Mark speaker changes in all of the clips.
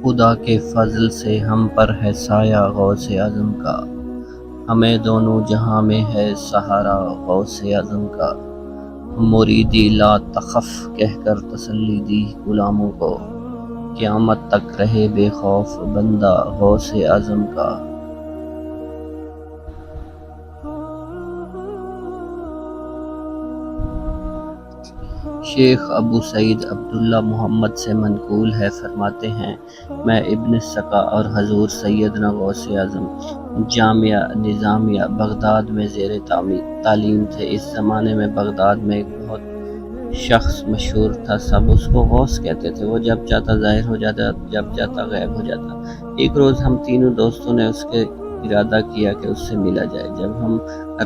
Speaker 1: خدا کے فضل سے ہم پر ہے سایہ غوث اعظم کا، ہمیں دونوں جہاں میں ہے سہارا غوث اعظم کا۔ مریدی لا تخف کہہ کر تسلی دی غلاموں کو، قیامت تک رہے بے خوف بندہ غوث اعظم کا۔ شیخ ابو سعید عبداللہ محمد سے منقول ہے، فرماتے ہیں میں ابن سقا اور حضور سیدنا غوث اعظم جامعہ نظامیہ بغداد میں زیر تعلیم تھے۔ اس زمانے میں بغداد میں ایک بہت شخص مشہور تھا، سب اس کو غوث کہتے تھے۔ وہ جب چاہتا ظاہر ہو جاتا، جب چاہتا غائب ہو جاتا۔ ایک روز ہم تینوں دوستوں نے اس کے ارادہ کیا کہ اس سے ملا جائے۔ جب ہم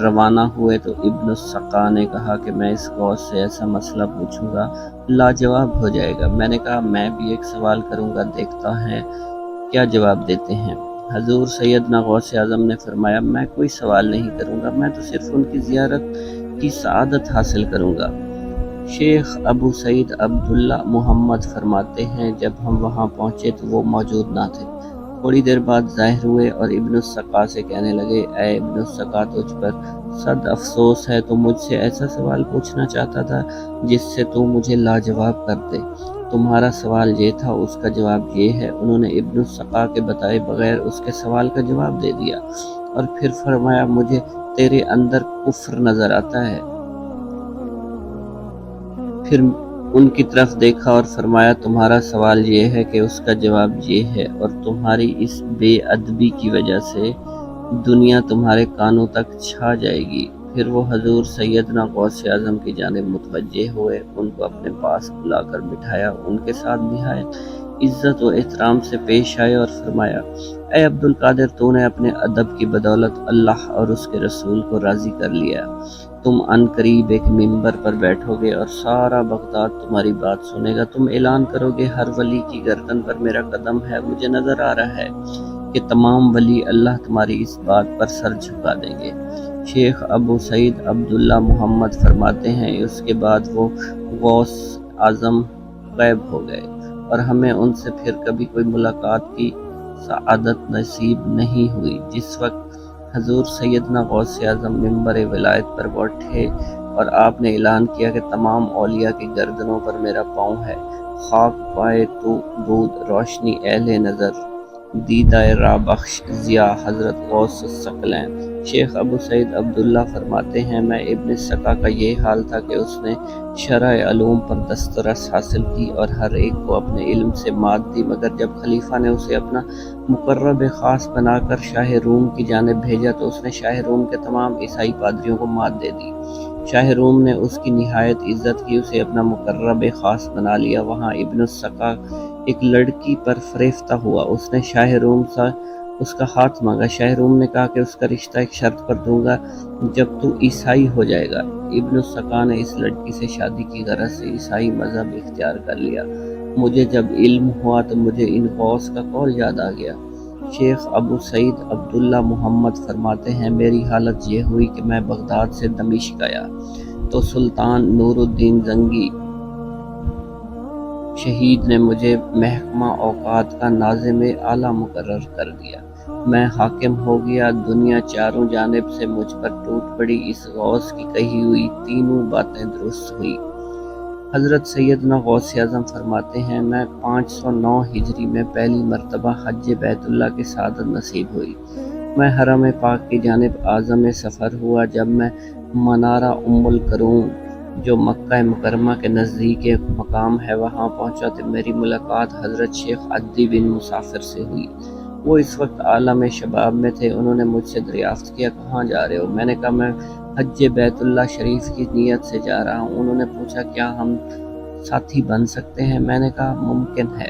Speaker 1: روانہ ہوئے تو ابن السقا نے کہا کہ میں اس غوث سے ایسا مسئلہ پوچھوں گا، لاجواب ہو جائے گا۔ میں نے کہا میں بھی ایک سوال کروں گا، دیکھتا ہے کیا جواب دیتے ہیں۔ حضور سیدنا غوث اعظم نے فرمایا میں کوئی سوال نہیں کروں گا، میں تو صرف ان کی زیارت کی سعادت حاصل کروں گا۔ شیخ ابو سعید عبداللہ محمد فرماتے ہیں جب ہم وہاں پہنچے تو وہ موجود نہ تھے۔ تھوڑی دیر بعد ظاہر ہوئے اور ابن السقا سے کہنے لگے، اے ابن السقا تجھ پر صد افسوس ہے، تو مجھ سے ایسا سوال پوچھنا چاہتا تھا جس سے تو مجھے لاجواب کر دے۔ تمہارا سوال یہ تھا، اس کا جواب یہ ہے۔ انہوں نے ابن السقا کے بتائے بغیر اس کے سوال کا جواب دے دیا اور پھر فرمایا مجھے تیرے اندر کفر نظر آتا ہے۔ پھر ان کی طرف دیکھا اور فرمایا تمہارا سوال یہ ہے کہ اس کا جواب یہ ہے، اور تمہاری اس بے ادبی کی وجہ سے دنیا تمہارے کانوں تک چھا جائے گی۔ پھر وہ حضور سیدنا غوث اعظم کی جانب متوجہ ہوئے، ان کو اپنے پاس بلا کر بٹھایا، ان کے ساتھ نہایت عزت و احترام سے پیش آئے اور فرمایا، اے عبد القادر تو نے اپنے ادب کی بدولت اللہ اور اس کے رسول کو راضی کر لیا۔ تم ان قریب ایک ممبر پر بیٹھو گے اور سارا بغداد تمہاری بات سنے گا۔ تم اعلان کرو گے ہر ولی کی گردن پر میرا قدم ہے۔ مجھے نظر آ رہا ہے کہ تمام ولی اللہ تمہاری اس بات پر سر جھکا دیں گے۔ شیخ ابو سعید عبداللہ محمد فرماتے ہیں اس کے بعد وہ غوث اعظم غائب ہو گئے اور ہمیں ان سے پھر کبھی کوئی ملاقات کی سعادت نصیب نہیں ہوئی۔ جس وقت حضور سیدنا غوث اعظم ممبر ولایت پر بیٹھے اور آپ نے اعلان کیا کہ تمام اولیاء کی گردنوں پر میرا پاؤں ہے، خاک پائے تو دود روشنی اہل نظر دیدہ راہ بخش ضیا حضرت غوث الثقلین شیخ ابو سعید عبداللہ فرماتے ہیں میں ابن سقا کا یہ حال تھا کہ اس نے شرع علوم پر دسترس حاصل کی اور ہر ایک کو اپنے علم سے مات دی، مگر جب خلیفہ نے اسے اپنا مقرب خاص بنا کر شاہ روم کی جانب بھیجا تو اس نے شاہ روم کے تمام عیسائی پادریوں کو مات دے دی۔ شاہ روم نے اس کی نہایت عزت کی، اسے اپنا مقرب خاص بنا لیا۔ وہاں ابن السقا ایک لڑکی پر فریفتہ ہوا، اس نے شاہ روم سے اس کا ہاتھ مانگا۔ شاہ روم نے کہا کہ اس کا رشتہ ایک شرط پر دوں گا، جب تو عیسائی ہو جائے گا۔ ابن السقا نے اس لڑکی سے شادی کی غرض سے عیسائی مذہب اختیار کر لیا۔ مجھے جب علم ہوا تو مجھے ان غوث کا قول یاد آ گیا۔ شیخ ابو سعید عبداللہ محمد فرماتے ہیں میری حالت یہ ہوئی کہ میں بغداد سے دمشق آیا تو سلطان نور الدین زنگی شہید نے مجھے محکمہ اوقات کا ناظم اعلیٰ مقرر کر دیا۔ میں حاکم ہو گیا، دنیا چاروں جانب سے مجھ پر ٹوٹ پڑی۔ اس غوث کی کہی ہوئی تینوں باتیں درست ہوئی۔ حضرت سیدنا غوث اعظم فرماتے ہیں میں 509 ہجری میں پہلی مرتبہ حج بیت اللہ کی سعادت نصیب ہوئی۔ میں حرم پاک کی جانب عازم سفر ہوا۔ جب میں منارہ ام القرون جو مکہ مکرمہ کے نزدیک ایک مقام ہے وہاں پہنچا تو میری ملاقات حضرت شیخ عدی بن مسافر سے ہوئی۔ وہ اس وقت عالم شباب میں تھے۔ انہوں نے مجھ سے دریافت کیا کہاں جا رہے ہو؟ میں نے کہا میں حج بیت اللہ شریف کی نیت سے جا رہا ہوں۔ انہوں نے پوچھا کیا ہم ساتھی بن سکتے ہیں؟ میں نے کہا ممکن ہے۔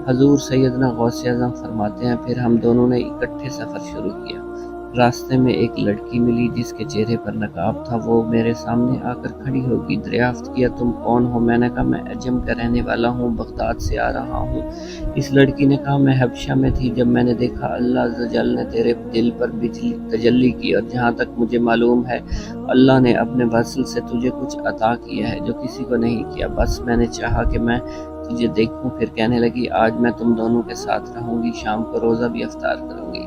Speaker 1: حضور سیدنا غوث اعظم فرماتے ہیں پھر ہم دونوں نے اکٹھے سفر شروع کیا۔ راستے میں ایک لڑکی ملی جس کے چہرے پر نقاب تھا، وہ میرے سامنے آ کر کھڑی ہوگی۔ دریافت کیا تم کون ہو؟ میں نے کہا میں عجم کا رہنے والا ہوں، بغداد سے آ رہا ہوں۔ اس لڑکی نے کہا میں حبشہ میں تھی، جب میں نے دیکھا اللہ عز و جل نے تیرے دل پر تجلی کی اور جہاں تک مجھے معلوم ہے اللہ نے اپنے وصل سے تجھے کچھ عطا کیا ہے جو کسی کو نہیں کیا، بس میں نے چاہا کہ میں تجھے دیکھوں۔ پھر کہنے لگی آج میں تم دونوں کے ساتھ رہوں گی، شام کو روزہ بھی افطار کروں گی۔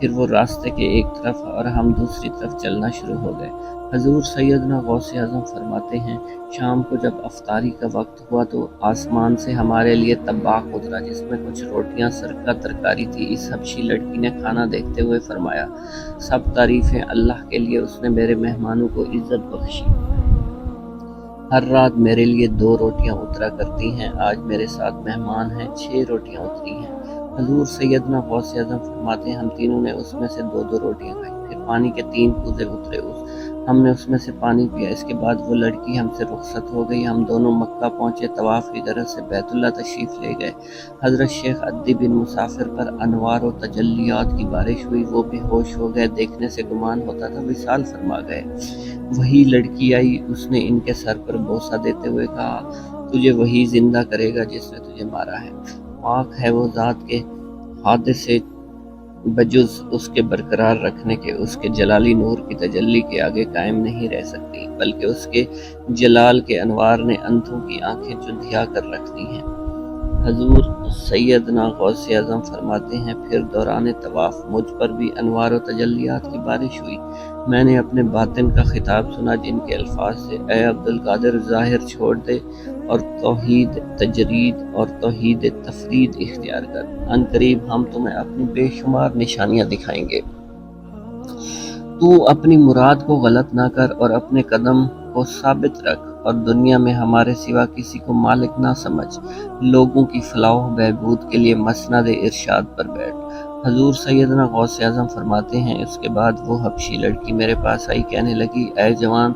Speaker 1: پھر وہ راستے کے ایک طرف اور ہم دوسری طرف چلنا شروع ہو گئے۔ حضور سیدنا غوث اعظم فرماتے ہیں شام کو جب افطاری کا وقت ہوا تو آسمان سے ہمارے لیے طباخ اترا جس میں کچھ روٹیاں، سرکہ، ترکاری تھی۔ اس حبشی لڑکی نے کھانا دیکھتے ہوئے فرمایا سب تعریفیں اللہ کے لیے، اس نے میرے مہمانوں کو عزت بخشی۔ ہر رات میرے لیے 2 روٹیاں اترا کرتی ہیں، آج میرے ساتھ مہمان ہیں، 6 روٹیاں اتری ہیں۔ حضور سیدنا غوث اعظم فرماتے ہیں ہم تینوں نے اس میں سے 2 روٹیاں کھائیں، پھر پانی کے 3 کوزے اترے، ہم نے اس میں سے پانی پیا۔ اس کے بعد وہ لڑکی ہم سے رخصت ہو گئی، ہم دونوں مکہ پہنچے، طواف کی غرض سے بیت اللہ تشریف لے گئے۔ حضرت شیخ عدی بن مسافر پر انوار و تجلیات کی بارش ہوئی، وہ بے ہوش ہو گئے، دیکھنے سے گمان ہوتا تھا وصال فرما گئے۔ وہی لڑکی آئی، اس نے ان کے سر پر بوسہ دیتے ہوئے کہا تجھے وہی زندہ کرے گا جس نے تجھے مارا ہے، پاک ہے وہ ذات کے حادث سے بجز اس کے برقرار رکھنے کے، اس کے جلالی نور کی تجلی کے آگے قائم نہیں رہ سکتی، بلکہ اس کے جلال کے انوار نے اندھوں کی آنکھیں چندھیا کر رکھ دی ہیں۔ حضور سیدنا غوث اعظم فرماتے ہیں پھر دوران طواف مجھ پر بھی انوار و تجلیات کی بارش ہوئی، میں نے اپنے باطن کا خطاب سنا جن کے الفاظ سے اے عبدالقادر ظاہر چھوڑ دے اور توحید تجرید اور توحید تفرید اختیار کر، ان قریب ہم تمہیں اپنی بے شمار نشانیاں دکھائیں گے۔ تو اپنی مراد کو غلط نہ کر اور اپنے قدم کو ثابت رکھ اور دنیا میں ہمارے سوا کسی کو مالک نہ سمجھ، لوگوں کی فلاح و بہبود کے لیے مسند ارشاد پر بیٹھ۔ حضور سیدنا غوث اعظم فرماتے ہیں اس کے بعد وہ حبشی لڑکی میرے پاس آئی، کہنے لگی اے جوان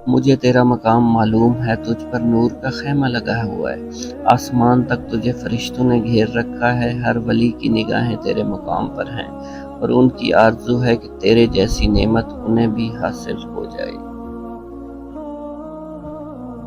Speaker 1: مجھے تیرا مقام معلوم ہے، تجھ پر نور کا خیمہ لگا ہوا ہے، آسمان تک تجھے فرشتوں نے گھیر رکھا ہے، ہر ولی کی نگاہیں تیرے مقام پر ہیں اور ان کی آرزو ہے کہ تیرے جیسی نعمت انہیں بھی حاصل ہو جائے۔